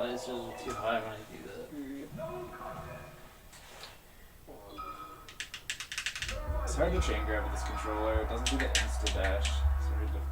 It's just too high when I do that. It's hard to chain grab with this controller. It doesn't do the insta dash. It's very difficult.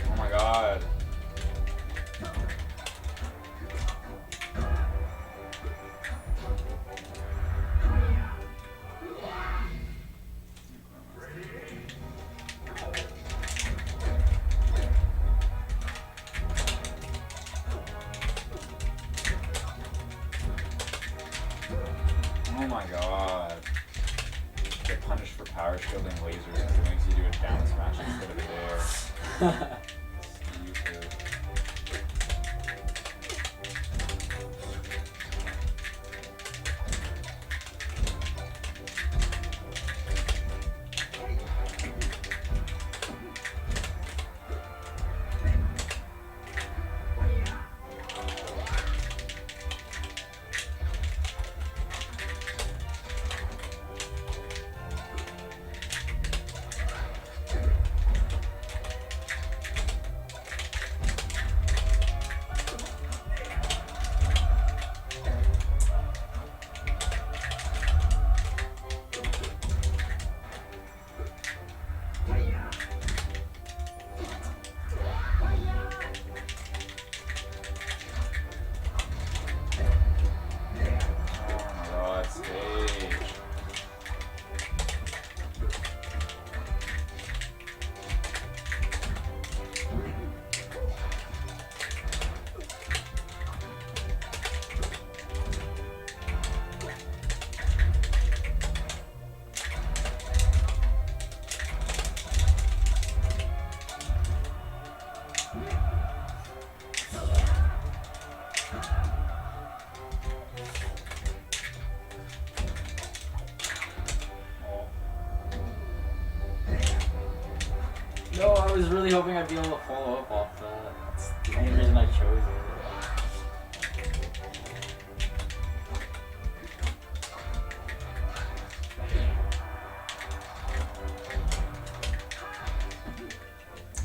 Oh my god. Oh my god. Get punished for power shielding lasers because it makes you do a down smash instead of air. Stupid. No, I was really hoping I'd be able to follow up off that. That's the only reason I chose it.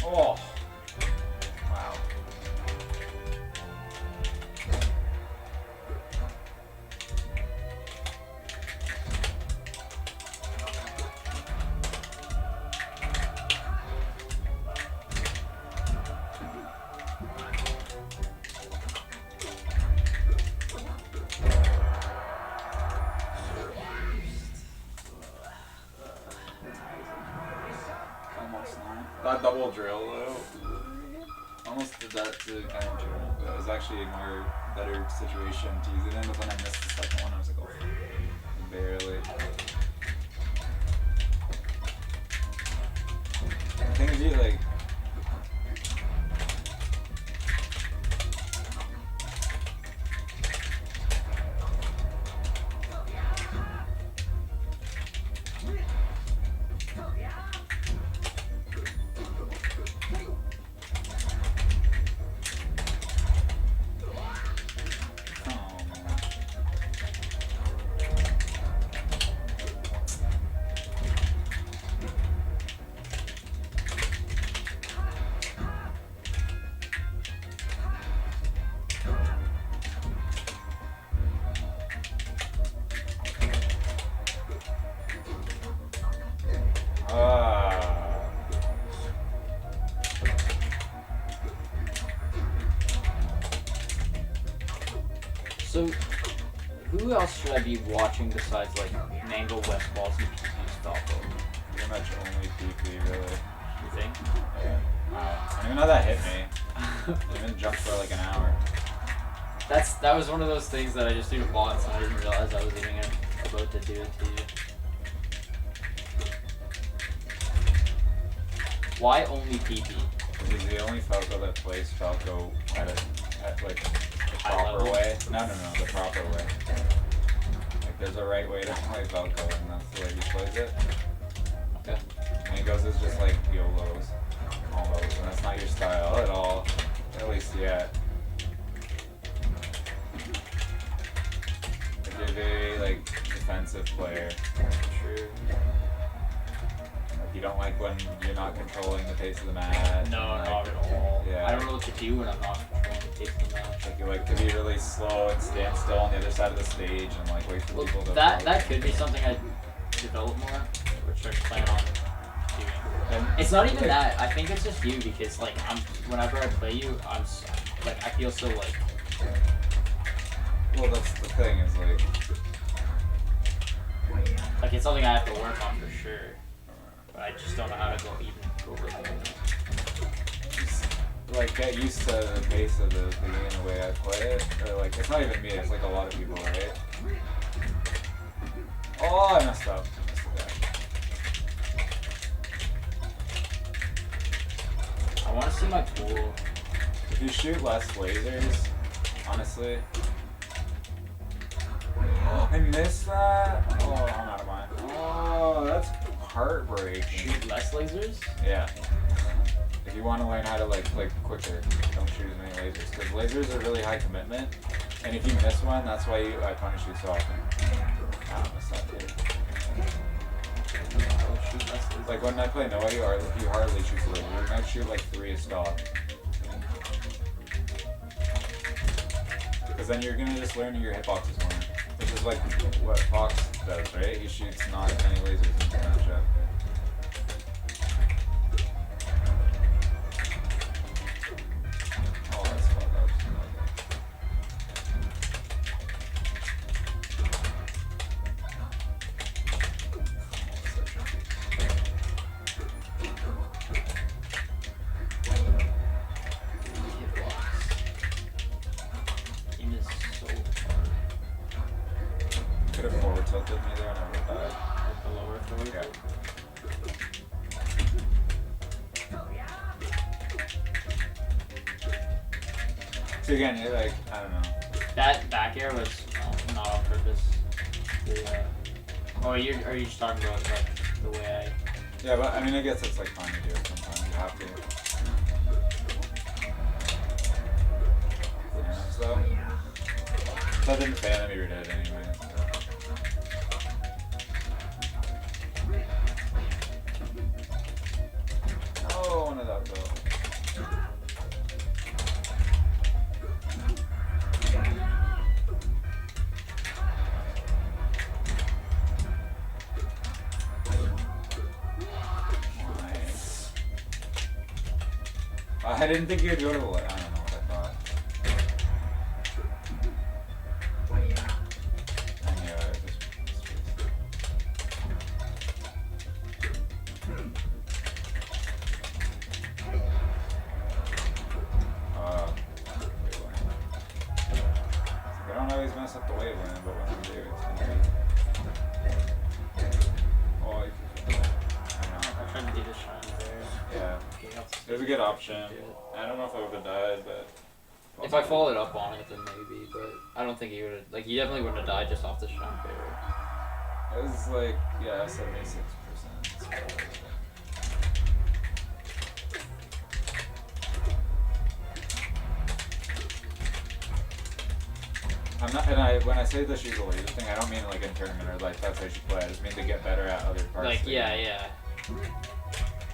Oh. Wow. That double drill though, almost did that to kind of drill, but it was actually a more better situation to use it in, but then I missed the second one, I was like, oh, barely. The thing is, you like, So, who else should I be watching besides like Mango, West Balls, and PP's Falco? Pretty much only PP, really. You think? Yeah. Wow. I don't even know that hit me. I even jumped for like an hour. That was one of those things that I just didn't want, so I didn't realize I was even about to do it to you. Why only PP? He's the only Falco that plays Falco at like the High proper level? way. No, the proper way. Like there's a right way to play Falco, and that's the way he plays it. Okay. And he goes is just like YOLOs, all those, and that's not your style at all, at least yet. Like you're a very like defensive player. True. Like you don't like when you're not controlling the pace of the match. No, and, like, not at all. Yeah. I don't know what to do when I'm not controlling the pace of the match. Like you like to be really slow and stand still on the other side of the stage and like wait for Well, people to. that could be something I develop more, which I plan on doing. And It's not even like, that. I think it's just you because like whenever I play you, I feel so like. Well, that's the thing is Like it's something I have to work on for sure, but I just don't know how to go over it. like get used to the pace of the game and the way I play it. Or like it's not even me, it's like a lot of people, right? Oh, I messed up. I want to see my pool. If you shoot less lasers, honestly. I missed that. Oh, I'm out of mine. Oh, that's heartbreaking. Shoot less lasers? Yeah. If you want to learn how to like play quicker, don't shoot as many lasers. Because lasers are really high commitment. And if you miss one, that's why I punish you so often. Ah, I missed that too. I would shoot less lasers. Like when I play Noah, you hardly shoot lasers. You might shoot like 3 a stop. Because then you're gonna just learn your hitboxes more. Which is like what Fox does, right? He shoots not as many lasers in the matchup. Oh, that's fucked up. Game is so hard. Could have forward tilted me there and I would have died. With the lower throw. Yeah. So again, you're like, I don't know. That back air was not on purpose. Are you just talking about like the way I? Yeah, but I mean, I guess it's like fine to do it sometimes. You have to. Yeah, so that didn't fan me, you're dead anyway. So. Oh, one of that though. Nice. I didn't think you'd go to the I don't know what I thought. I knew it. I don't always mess up the waveland, but when I do, it's gonna be. Oh, you can. I don't know. I'm trying to do the shine there. Yeah. Okay, I'll It was a good option. I don't know if I would have died, but. If I followed up on it, then maybe, but I don't think he would have. Like, he definitely wouldn't have died just off the shine barrier. It was like, yeah, 76%. I'm not, and when I say the shoot the laser thing, I don't mean like in tournament or like that's how you should play. I just mean to get better at other parts. Like, of the yeah, game. yeah.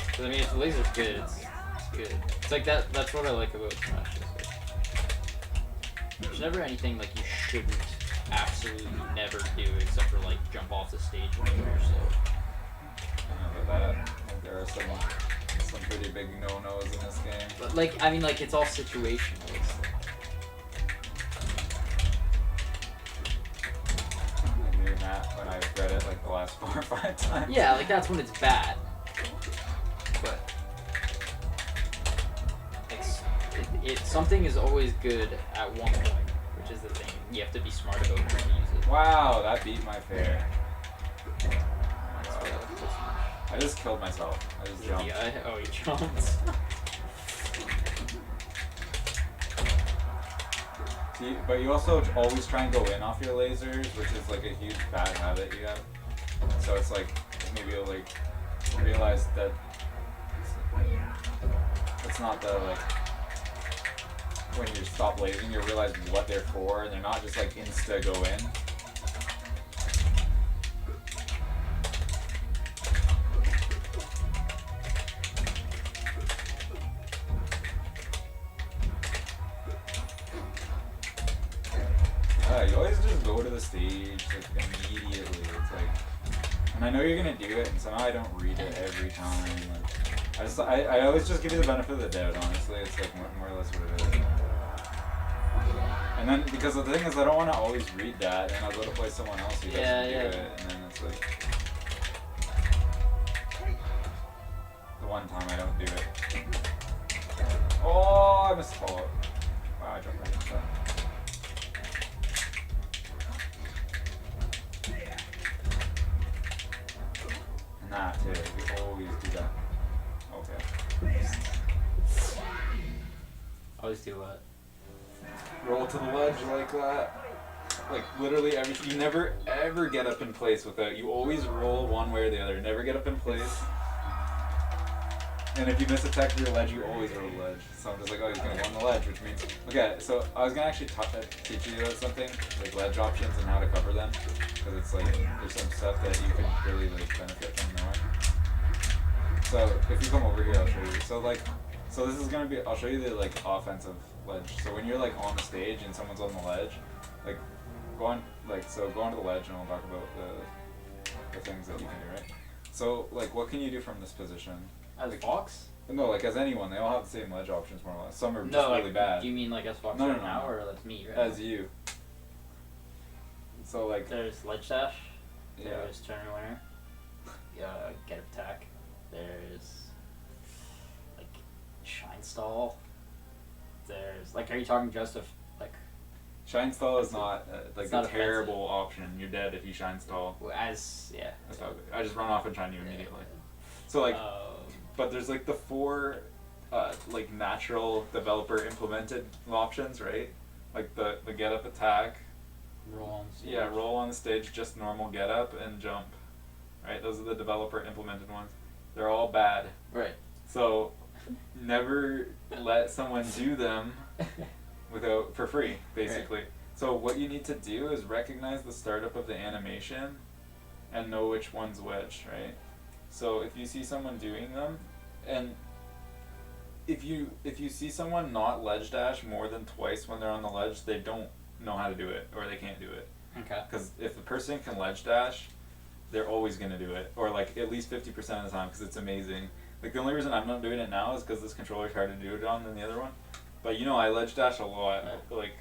Because, I mean, if the laser's good, it's good. It's like that. That's what I like about Smash. Like, there's never anything like you shouldn't absolutely never do except for like jump off the stage and hurt yourself. I know about that. I think there are some pretty big no-nos in this game. But like, I mean, like it's all situational. It's like, sometimes. Yeah, like that's when it's bad. But something is always good at one point, which is the thing. You have to be smart about when you use it. Wow, that beat my fair. That's Wow. what I just killed myself. I just jumped. Oh, you jumped. See, but you also always try and go in off your lasers, which is like a huge bad habit you have. So it's like maybe you'll like realize that it's not the like when you stop lasering, you realize what they're for, and they're not just like insta go in. You always just go to the stage like immediately. It's like, and I know you're gonna do it, and somehow I don't read it every time. Like, I always just give you the benefit of the doubt. Honestly, it's like more or less what it is. And then because the thing is, I don't want to always read that, and I'll go to play someone else who doesn't do it, and then it's like the one time I don't do it. Oh, I missed the follow-up. Wow, I jumped right into that. Nah, too. We always do that. Okay. Always do what? Roll to the ledge like that. Like literally everything. You never ever get up in place without. You always roll one way or the other. Never get up in place. And if you miss a tech to your ledge, you always roll the ledge. So I'm just like, oh, he's gonna run the ledge, which means okay. So I was gonna actually teach you about something like ledge options and how to cover them, because it's like there's some stuff that you can really like benefit from knowing. So if you come over here, I'll show you. So this is gonna be. I'll show you the like offensive ledge. So when you're like on the stage and someone's on the ledge, like go on to the ledge and we'll talk about the things that you can do, right? So like what can you do from this position? As like, Fox? No, like as anyone, they all have the same ledge options more or less. Some are just No, really bad. Do you mean like as Fox No, right no, now, no. or that's me right As now? you. So like. There's ledge dash. Yeah. There's turn winner. Get attack. There's like shine stall. There's like, are you talking just of like? Shine stall is not like it's a not terrible option. You're dead if you shine stall. As yeah. That's how I just run off and shine you immediately. So like, but there's like the four, like natural developer implemented options, right? Like the get up attack. Roll on stage. Yeah, roll on the stage, just normal get up and jump. Right, those are the developer implemented ones. They're all bad. Right. So, never let someone do them for free, basically. Right. So what you need to do is recognize the startup of the animation and know which one's which, right? So if you see someone doing them, and if you see someone not ledge dash more than twice when they're on the ledge, they don't know how to do it, or they can't do it. Okay. Because if the person can ledge dash, they're always going to do it, or like at least 50% of the time, because it's amazing. Like the only reason I'm not doing it now is because this controller's harder to do it on than the other one. But you know, I ledge dash a lot, like,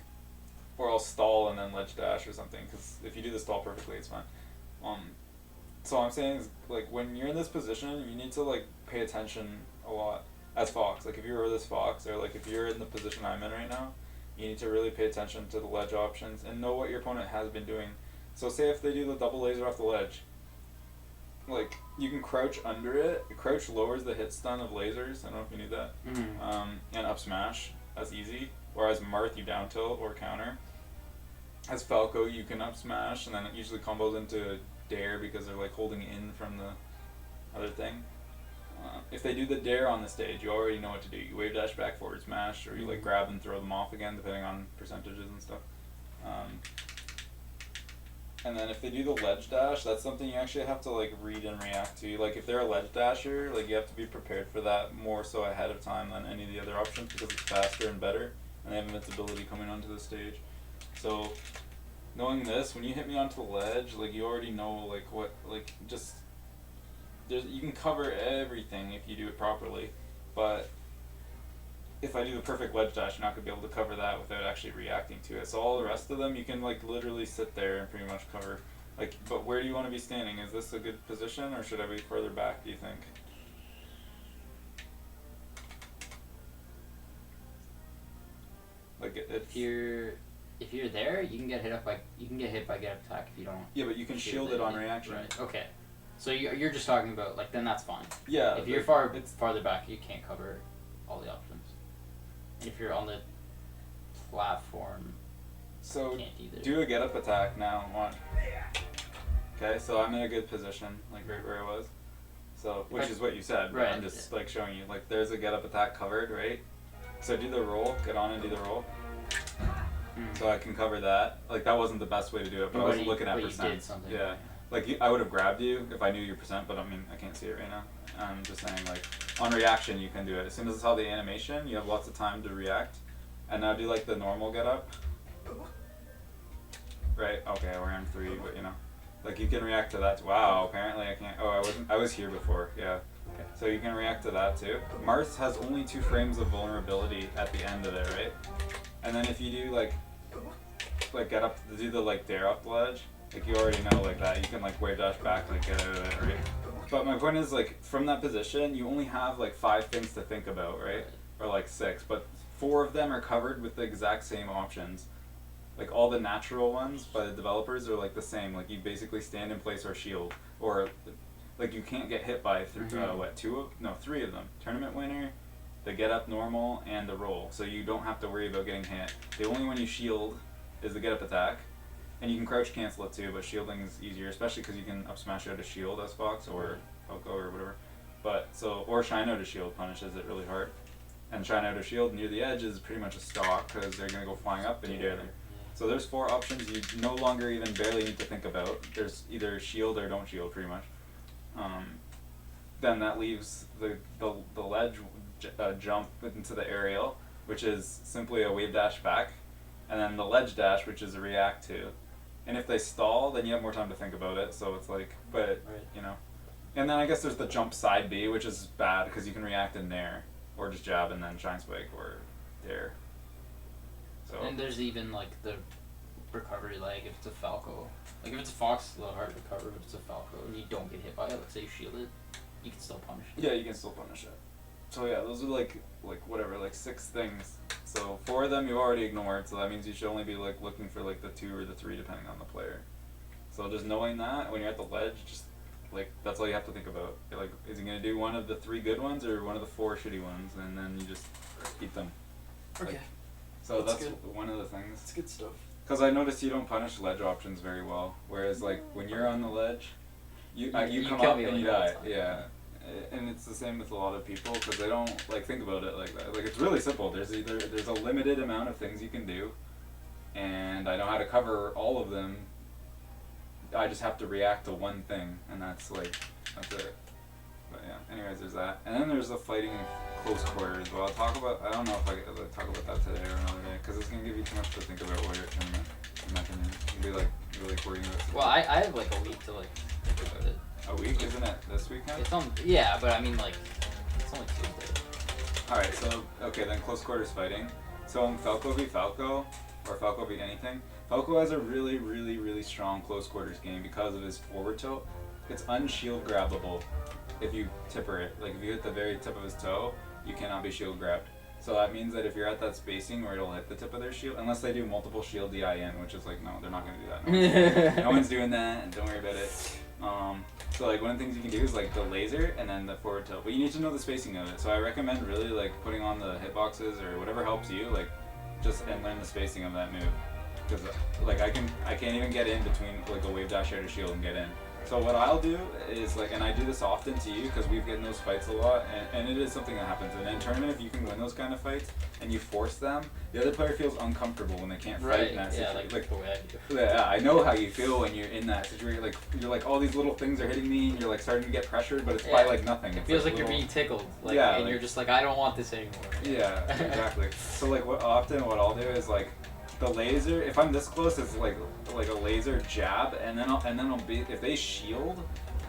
or I'll stall and then ledge dash or something, because if you do the stall perfectly, it's fine. So I'm saying is, like, when you're in this position, you need to like pay attention a lot as Fox. Like if you were this Fox, or like if you're in the position I'm in right now, you need to really pay attention to the ledge options and know what your opponent has been doing. So say if they do the double laser off the ledge, like you can crouch under it. Crouch lowers the hit stun of lasers. I don't know if you knew that. Mm-hmm. And up smash, that's easy. Whereas Marth, you down tilt or counter. As Falco, you can up smash, and then it usually combos into dare because they're like holding in from the other thing. If they do the dare on the stage, you already know what to do. You wave dash back forward smash, or you like grab and throw them off again, depending on percentages and stuff. And then if they do the ledge dash, that's something you actually have to like read and react to. Like if they're a ledge dasher, like you have to be prepared for that more so ahead of time than any of the other options, because it's faster and better, and they have invincibility coming onto the stage. So knowing this, when you hit me onto the ledge, like you already know like what, like just you can cover everything if you do it properly, but if I do the perfect ledge dash, you're not going to be able to cover that without actually reacting to it. So all the rest of them, you can like literally sit there and pretty much cover. Like, but where do you want to be standing? Is this a good position, or should I be further back, do you think? Like, If you're there, you can get hit by get up attack if you don't. yeah, but you can shield it on reaction. Right. Okay. So you're just talking about like then that's fine. Yeah. If you're farther back, you can't cover all the options. And if you're on the platform, So you can't either. do a get up attack now. One. Okay, so I'm in a good position, like right where I was. So, which is what you said, but Right. I'm just like showing you, like there's a get up attack covered, right? So do the roll, get on and do the roll. So I can cover that. Like that wasn't the best way to do it, but I was looking at but you percent. did something. Yeah. Like I would have grabbed you if I knew your percent, but I mean I can't see it right now. I'm just saying like on reaction you can do it. As soon as it's all the animation, you have lots of time to react. And now do like the normal get up. Right, okay, we're in 3, but you know. Like you can react to that. Wow, apparently I can't. Oh, I was here before, yeah. Okay. So you can react to that too. Mars has only 2 frames of vulnerability at the end of it, right? And then if you do like get up, do the like dare up ledge, like you already know like that, you can like wave dash back, like get out of it, right? But my point is like from that position, you only have like 5 things to think about, right? Or like 6, but 4 of them are covered with the exact same options. Like all the natural ones by the developers are like the same. Like you basically stand in place or shield, or like you can't get hit by 3 of them. Tournament winner, the get up normal, and the roll. So you don't have to worry about getting hit. The only one you shield is the get up attack, and you can crouch cancel it too. But shielding is easier, especially because you can up smash out a shield as Fox or Falco or whatever. But or shine out a shield punishes it really hard, and shine out a shield near the edge is pretty much a stock because they're gonna go flying up and you dare them. So there's 4 options you no longer even barely need to think about. There's either shield or don't shield, pretty much. Then that leaves the ledge jump into the aerial, which is simply a wave dash back, and then the ledge dash, which is a react to. And if they stall, then you have more time to think about it. So it's like, but you know. And then I guess there's the jump side B, which is bad because you can react in there, or just jab and then shine spike or dare. So. And there's even like the recovery leg if it's a Falco. Like if it's a Fox, it's a little hard to recover. If it's a Falco and you don't get hit by it, like say you shield it, you can still punish it. Yeah, you can still punish it. So yeah, those are like whatever, like 6 things. So 4 of them you've already ignored, so that means you should only be like looking for like the 2 or the 3 depending on the player. So just knowing that when you're at the ledge, just like that's all you have to think about. You're like, is he gonna do one of the 3 good ones or one of the 4 shitty ones, and then you just eat them. Okay. Like, so that's good. one of the things. That's good stuff. Because I noticed you don't punish ledge options very well. Whereas like when you're on the ledge, you come kill up me and you like all the die. time. Yeah, and it's the same with a lot of people because they don't like think about it like that. Like it's really simple. There's a limited amount of things you can do, and I know how to cover all of them. I just have to react to one thing, and that's it. But yeah, anyways, there's that. And then there's the fighting in close quarters. Well, I don't know if I could talk about that today or another day, because it's going to give you too much to think about while you're at tournament, in my opinion. You'll be like, really worrying about stuff. Well, I have like a week to like think about it. A week? Isn't it this weekend? It's on, yeah, but I mean like, it's only Tuesday. Alright, so, okay, then close quarters fighting. So in Falco v Falco, or Falco v anything, Falco has a really, really, really strong close quarters game because of his forward tilt. It's unshield grabbable if you tipper it. Like if you hit the very tip of his toe, you cannot be shield grabbed. So that means that if you're at that spacing where it'll hit the tip of their shield, unless they do multiple shield DIN, which is like, no, they're not going to do that. No one's doing that, and don't worry about it. So like one of the things you can do is like the laser and then the forward tilt, but you need to know the spacing of it. So I recommend really like putting on the hitboxes or whatever helps you, like and learn the spacing of that move. Because like I can't even get in between like a wave dash out of shield and get in. So what I'll do is like, and I do this often to you because we've get in those fights a lot, and it is something that happens. And in tournament, if you can win those kind of fights and you force them, the other player feels uncomfortable when they can't fight in that situation. Like the way I do. Yeah, I know how you feel when you're in that situation. Like you're like, all these little things are hitting me, and you're like starting to get pressured, but it's by like nothing. It It's feels like little... you're being tickled, like, Yeah, and like... you're just like, I don't want this anymore. Yeah, exactly. So like what I'll do is like the laser. If I'm this close, it's like a laser jab, and then I'll be if they shield.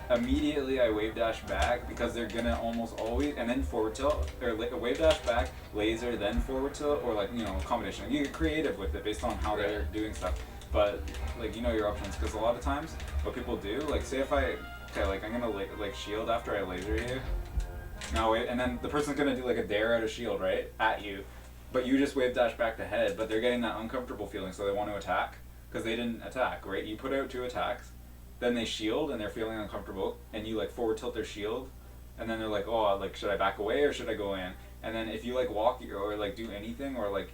Immediately I wave dash back because they're gonna almost always, and then forward tilt, or a wave dash back, laser, then forward tilt, or like, you know, a combination. You get creative with it based on how they're doing stuff. but like you know your options, because a lot of times what people do, like say if I like I'm gonna like shield after I laser you. Now wait, and then the person's gonna do like a dare out of shield, right, at you, but you just wave dash back to head, but they're getting that uncomfortable feeling, so they want to attack because they didn't attack, right? You put out 2 attacks, then they shield and they're feeling uncomfortable, and you like forward tilt their shield, and then they're like, oh, like should I back away or should I go in? And then if you like walk or like do anything, or like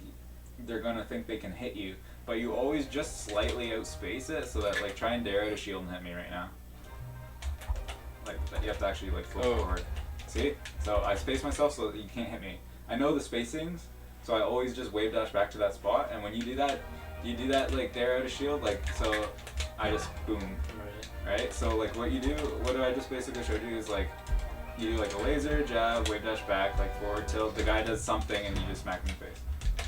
they're gonna think they can hit you, but you always just slightly outspace it, so that like try and dare out a shield and hit me right now. Like you have to actually like flip forward. See? So I space myself so that you can't hit me. I know the spacings, so I always just wave dash back to that spot, and when you do that like dare out a shield, like so I just boom. Right? So like what I just basically showed you is like you do like a laser, jab, wave dash back, like forward tilt, the guy does something and you just smack him in the face.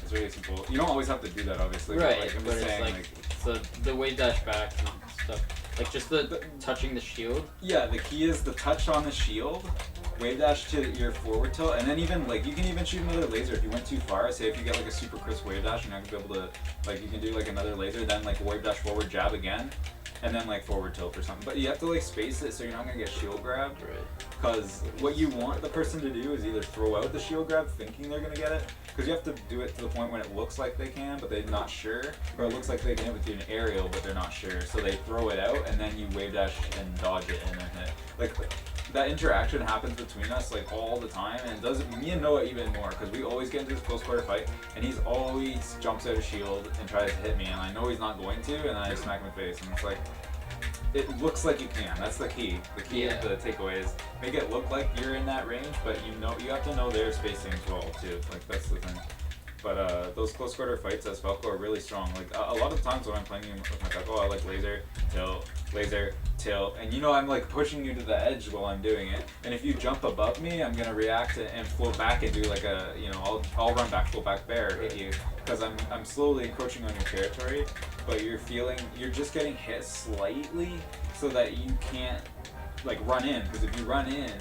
It's really simple. You don't always have to do that obviously. Right, But, like, I'm but just it's saying, like the wave dash back and stuff. Like just the touching the shield. Yeah, the key is the touch on the shield, wave dash to your forward tilt, and then even like you can even shoot another laser if you went too far. Say if you get like a super crisp wave dash, you're not gonna be able to like you can do like another laser, then like wave dash forward jab again, and then like forward tilt or something. But you have to like space it so you're not gonna get shield grabbed. Right. Because what you want the person to do is either throw out the shield grab thinking they're gonna get it, because you have to do it to the point when it looks like they can but they're not sure, or it looks like they can hit with you an aerial but they're not sure, so they throw it out and then you wave dash and dodge it and then hit. Like that interaction happens between us like all the time, and it does me and Noah even more, because we always get into this close quarter fight and he's always jumps out of shield and tries to hit me, and I know he's not going to, and I just smack him in the face, and it's like it looks like you can. That's the key. The key of the takeaway is make it look like you're in that range, but you have to know their spacing as well too. Like that's the thing. But those close quarter fights as Falco are really strong. Like a lot of times when I'm playing with my Falco, I like laser, tilt, and you know I'm like pushing you to the edge while I'm doing it. And if you jump above me, I'm gonna react and float back and do like a I'll run back, float back, bear, hit you, because I'm slowly encroaching on your territory. But you're just getting hit slightly so that you can't like run in, because if you run in,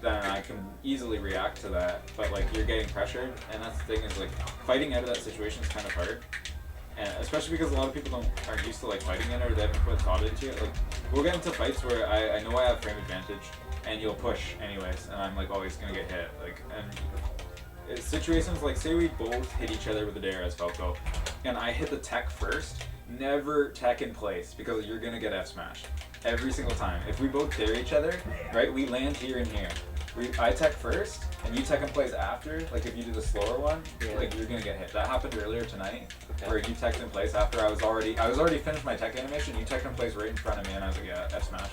then I can easily react to that. But like you're getting pressured, and that's the thing is like fighting out of that situation is kind of hard, and especially because a lot of people aren't used to like fighting in, or they haven't put thought into it. Like we'll get into fights where I know I have frame advantage, and you'll push anyways, and I'm like always gonna get hit. Like and situations like say we both hit each other with a dare as Falco, and I hit the tech first. Never tech in place, because you're gonna get F smashed every single time. If we both dare each other, right, we land here and here. I tech first and you tech in place after. Like if you do the slower one, like you're gonna get hit. That happened earlier tonight, where you teched in place after I was already finished my tech animation. You teched in place right in front of me, and I was like, yeah, F smash,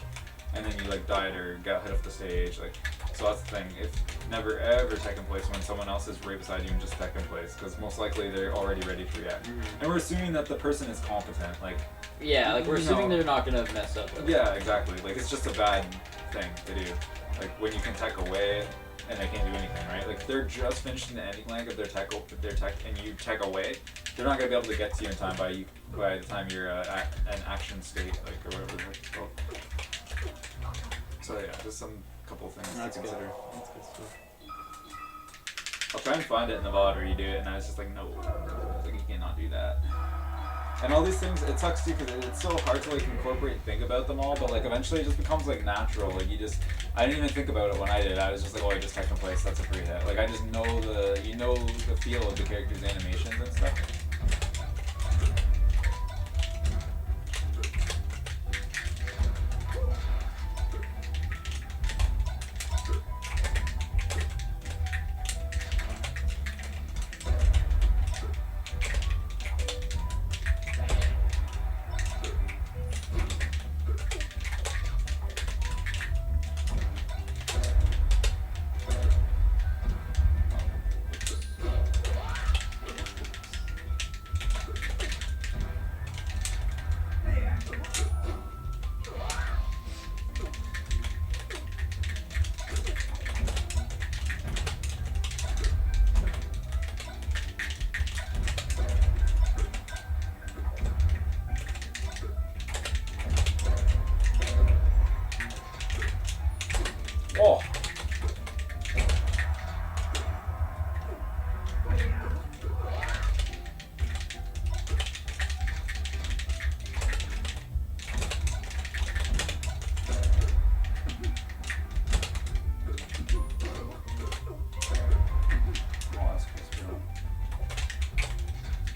and then you like died or got hit off the stage. Like so that's the thing. It's never ever tech in place when someone else is right beside you and just tech in place, because most likely they're already ready to react. And we're assuming that the person is competent. Like like we're assuming they're not gonna mess up with it. Yeah, exactly. Like it's just a bad thing to do. Like when you can tech away and they can't do anything, right? Like if they're just finished in the ending leg of their tech and you tech away, they're not gonna be able to get to you in time by the time you're an action state, like or whatever it's called. So yeah, just some couple things to consider. That's good stuff. I'll try and find it in the VOD where you do it, and I was just like, no, like you cannot do that. And all these things, it sucks too, because it's so hard to like incorporate and think about them all, but like eventually it just becomes like natural. Like I didn't even think about it when I did it. I was just like, oh, I just tech in place, that's a free hit. Like I just know the feel of the character's animations and stuff. Oh!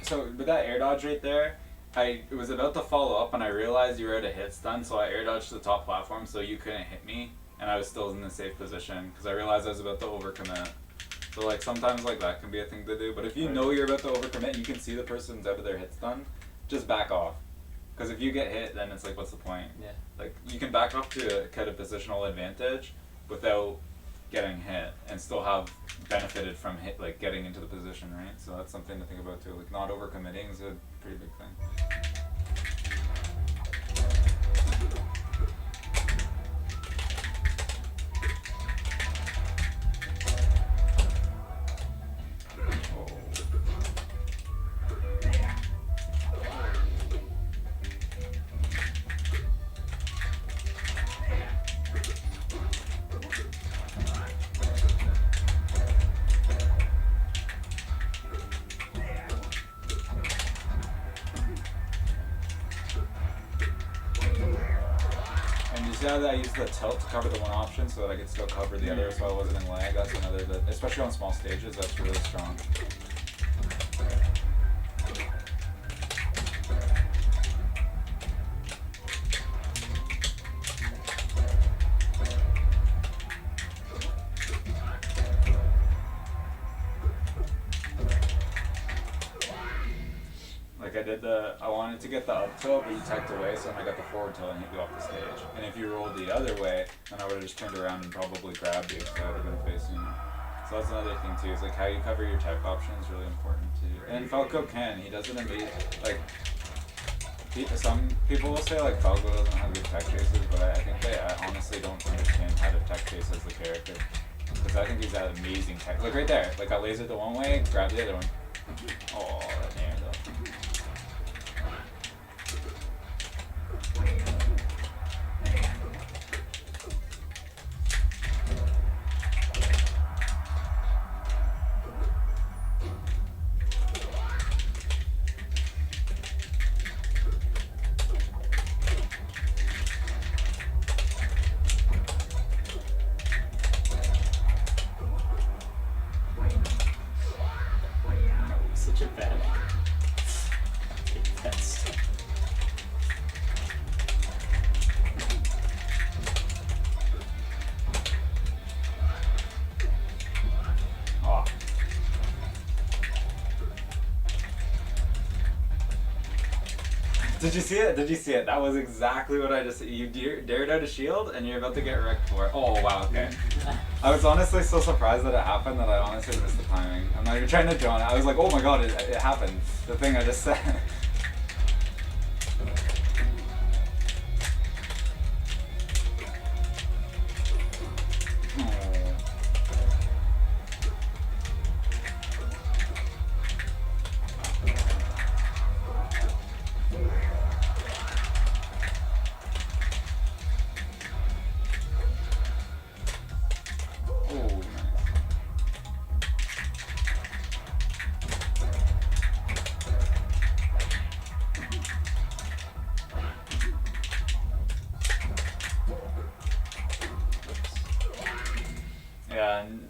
so with that air dodge right there, I was about to follow up and I realized you were at a hit stun, so I air dodged to the top platform so you couldn't hit me, and I was still in a safe position because I realized I was about to overcommit. So like sometimes like that can be a thing to do, but if you know you're about to overcommit and you can see the person's out of their hit stun, just back off. Because if you get hit, then it's like, what's the point? Yeah. Like you can back off to a kind of positional advantage without getting hit and still have benefited from hit, like getting into the position, right? So that's something to think about too. Like not overcommitting is a pretty big thing. See how I used the tilt to cover the one option so that I could still cover the other so I wasn't in lag? That's another, especially on small stages, that's really strong. I wanted to get the up tilt, but you teched away, so then I got the forward tilt and hit you off the stage. And if you rolled the other way, then I would have just turned around and probably grabbed you, because I would have been facing you. So that's another thing too, is like how you cover your tech option is really important too. And Falco he does an amazing, like, some people will say like Falco doesn't have good tech chases, but I think they honestly don't understand how to tech chase as the character. Because I think he's got amazing tech. Look right there, like I lasered the one way, grab the other one. Oh, that nair though. Such a bad test. Oh. Did you see it? Did you see it? That was exactly what I just. You dared out a shield and you're about to get wrecked for it. Oh wow, okay. I was honestly so surprised that it happened that I honestly missed the timing. I'm not even trying to join it. I was like, oh my god, it happened. The thing I just said. Yeah, and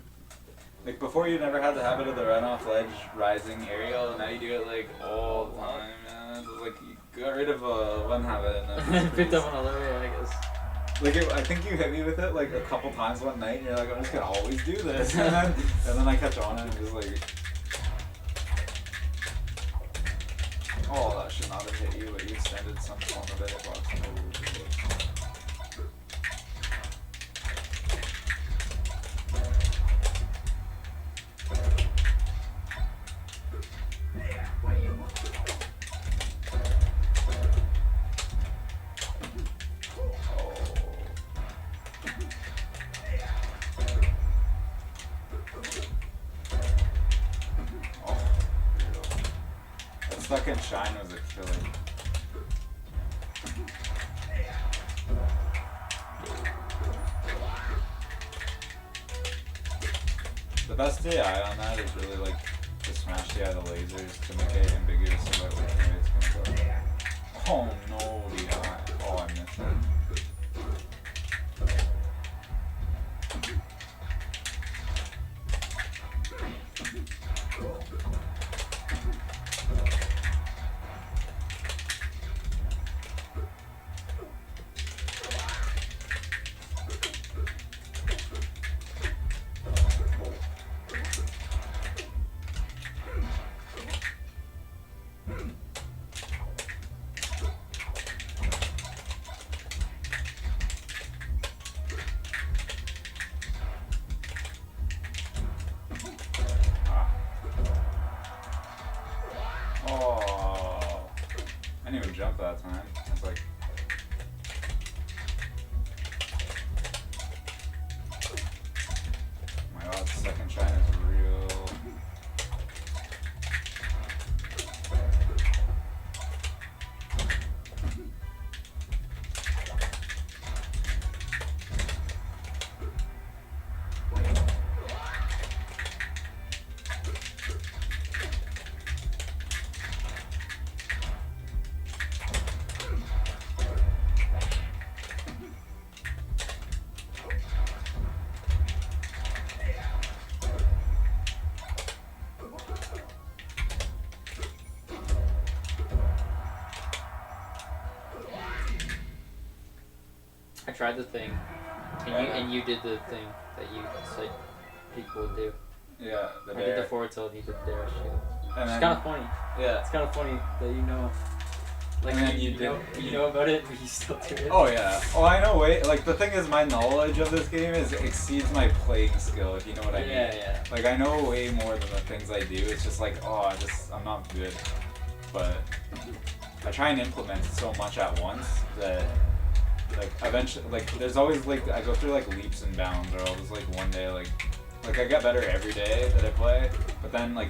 like before you never had the habit of the run off ledge rising aerial, and now you do it like all the time, man. It's like you got rid of one habit and then picked up on another way, I guess. Like I think you hit me with it like a couple times one night, and you're like, I'm just gonna always do this, and then I catch on and just like, oh, that should not have hit you, but you extended some form of it. Second shine was a killer. The best AI on that is really like to smash the eye of the lasers to make it ambiguous about which way it's gonna go. Oh no, the eye. Oh, I missed it. jump that time. I was like, oh my god, second shine is real. I tried the thing, and you did the thing that you said people would do. Yeah, the I bear. did the forward tilt, and you did the dash too. And It's then, kind of funny. yeah. It's kind of funny that you know. Like And then you, you know, did- you know about it, but you still do it. Oh yeah. Oh, I know. Wait, like the thing is, my knowledge of this game exceeds my playing skill. If you know what I mean. Yeah. Like I know way more than the things I do. It's just like, oh, I'm not good. But I try and implement so much at once that, like, eventually, like, there's always like I go through like leaps and bounds, or I'll just like one day like I get better every day that I play. But then like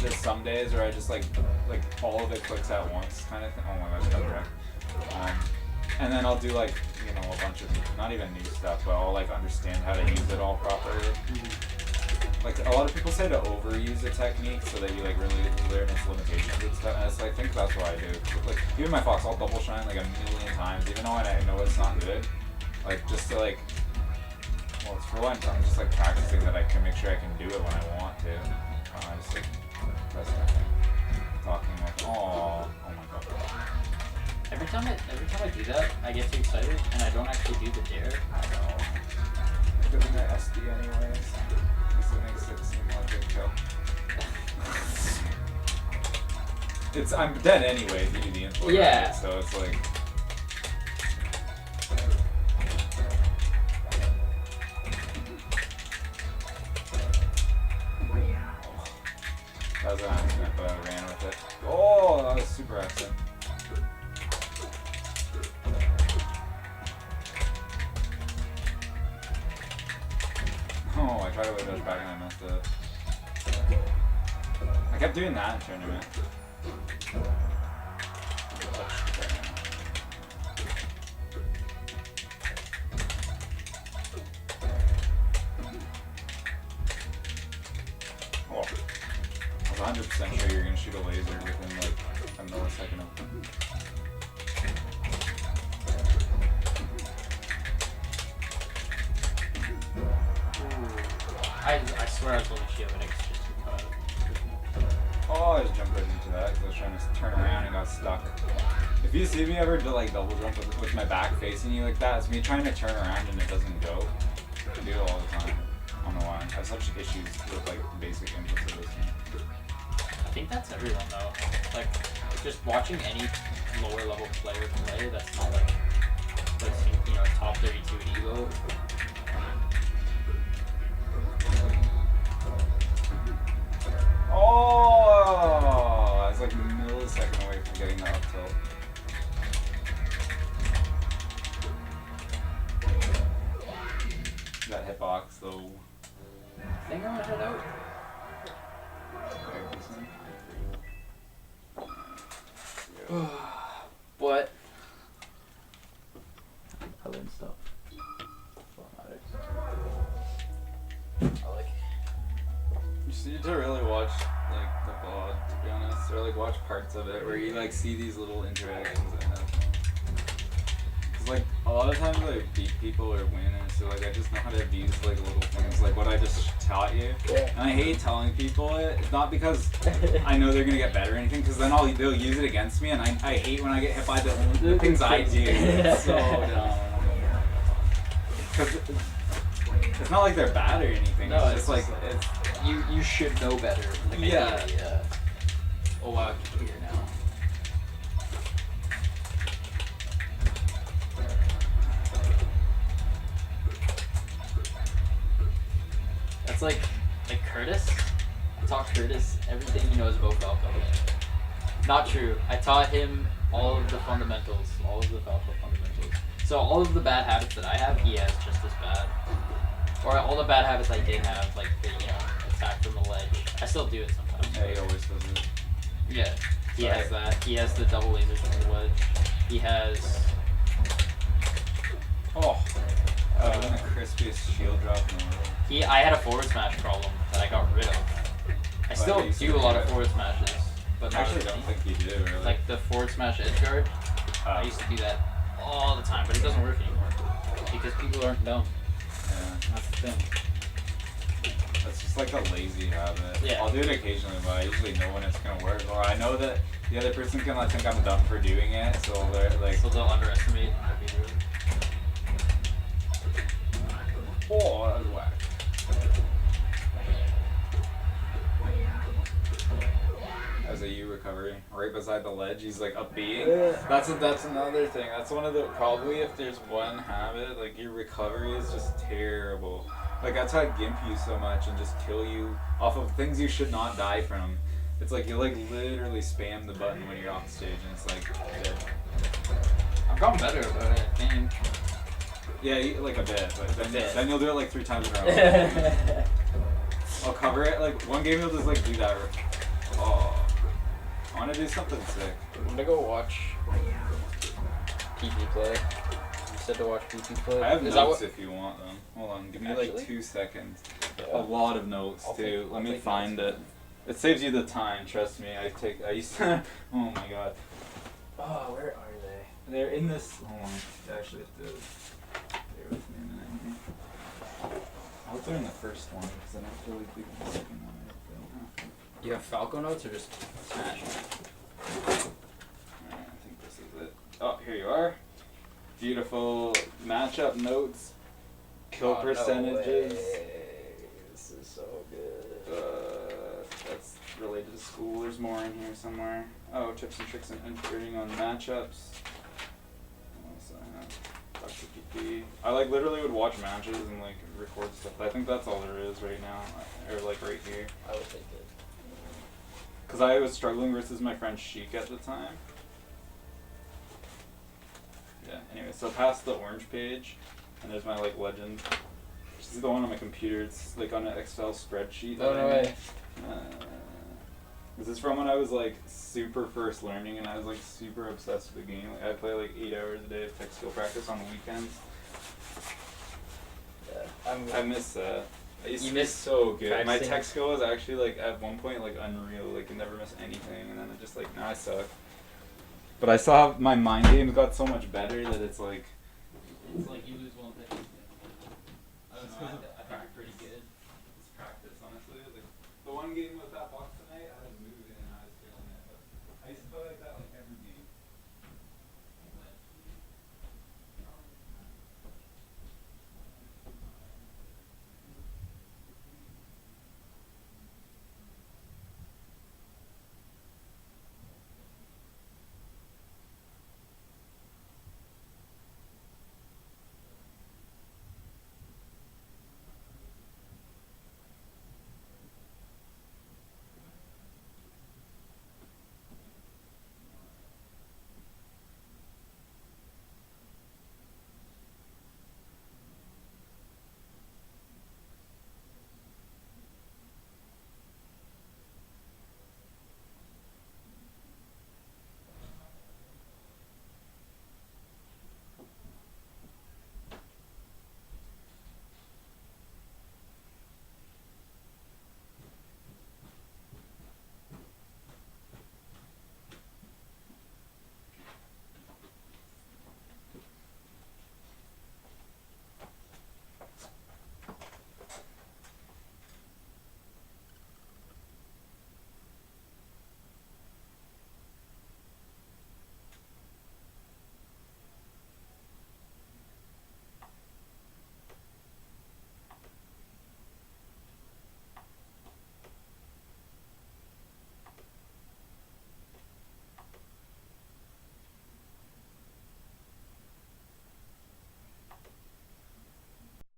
there's some days where I just like all of it clicks at once kind of thing. Oh my gosh, got wrecked. And then I'll do like, you know, a bunch of not even new stuff, but I'll like understand how to use it all properly. Like a lot of people say to overuse a technique so that you like really learn its limitations and stuff. And it's, I think that's what I do. Like even my Fox, I'll double shine like a million times, even though I know it's not good. Like just to like, well, it's for one, I'm just like practicing that I can make sure I can do it when I want to. I just like press nothing. Talking like, oh my god. Every time I do that, I get too excited, and I don't actually do the dare. I know. Good thing I SD anyways. Because it makes it seem like a kill. I'm dead anyway if you do the info. Yeah. Right? So it's like. That was an accident, but I ran with it. Oh, that was super accident. Oh, I tried to wave those back and I messed up. I kept doing that in tournament. Oh, I was 100% sure you're gonna shoot a laser within like a millisecond of. I swear I was holding shield, but it's just because. Oh, I just jumped right into that because I was trying to turn around and got stuck. If you see me ever do like double jump with my back facing you like that, it's me trying to turn around and it doesn't go. I do it all the time. I don't know why. I have such issues with like basic inputs of this game. I think that's everyone though. Like just watching any lower level player play that's not like you know, top 32 at Evo. Oh, I was like a millisecond away from getting that up tilt. That hitbox though. I think I'm gonna head out. Very decent. But I learned stuff. I like. You just need to really watch like the VOD, to be honest, or like watch parts of it where you like see these little interactions that happen. Cause like a lot of times I beat people or win, and so like I just know how to abuse like little things, like what I just taught you. Yeah. And I hate telling people it. It's not because I know they're gonna get better or anything, because then they'll use it against me, and I hate when I get hit by the things I do. It's so dumb. Because it's not like they're bad or anything. No, it's just like it's. You should know better. Like, Yeah. ideally, yeah. Oh wow, I can hear now. That's like Curtis. I taught Curtis everything he knows about Falco. Not true. I taught him all of the fundamentals, all of the Falco fundamentals. So all of the bad habits that I have, he has just as bad. Or all the bad habits I did have, like the, attack from the ledge. I still do it sometimes. Yeah, he always does it. Yeah, he Sorry. has that. He has the double lasers from the ledge. He has. Oh. The crispiest shield drop in the world. I had a forward smash problem that I got rid of. I still you do a lot of said- forward smashes, but I not actually as don't many. think you do, really. Like the forward smash edge guard. I used to do that all the time, but it doesn't work anymore because people aren't dumb. Yeah, That's the thing. that's just like a lazy habit. Yeah. I'll do it occasionally, but I usually know when it's gonna work. Or I know that the other person can like think I'm dumb for doing it, so they're like, So they'll underestimate how to do it. oh, that was whack. As a U recovery, right beside the ledge, he's like up B. That's another thing. That's one of the probably if there's one habit, like your recovery is just terrible. Like that's how I gimp you so much and just kill you off of things you should not die from. It's like you like literally spam the button when you're off stage and it's like dead. I've gotten better about it, I think. Yeah, like a bit, but then, bit. then you'll do it like 3 times in a row. I'll cover it, like one game you'll just like do that. Oh, I want to do something sick. I'm gonna go watch PP play. You said to watch PP play. I have Is that notes what- if you want them. Hold on, give me Actually? like 2 seconds. Yeah. A lot of notes I'll too. take- Let I'll me take find notes. it. It saves you the time. Trust me. I used to. Oh my god. Oh, where are they? They're in this. Hold on. I actually have to. Bear with me a minute here. I hope they're in the first one because I don't feel like we can the second one. I feel. You have Falco notes or just Smash? Alright, I think this is it. Oh, here you are. Beautiful matchup notes. Kill Oh, no percentages. way. This is so good. That's related to school. There's more in here somewhere. Oh, tips and tricks and inserting on matchups. What else do I have? Dr. PP. I like literally would watch matches and like record stuff. I think that's all there is right now, or like right here. I would take it. Cause I was struggling versus my friend Sheik at the time. Yeah. Anyway, so past the orange page, and there's my like legend. This is the one on my computer. It's like on an Excel spreadsheet. Oh, that no I way. made. This is from when I was like super first learning, and I was like super obsessed with the game. Like, I play like 8 hours a day of tech skill practice on the weekends. Yeah. I miss that. I used You to be miss so good. My practicing? tech skill was actually like at one point like unreal. Like I never miss anything, and then it just like now I suck. But I saw my mind games got so much better that it's like. It's like you lose one thing. I don't know, I think you're pretty good. It's practice, honestly. Like the one game with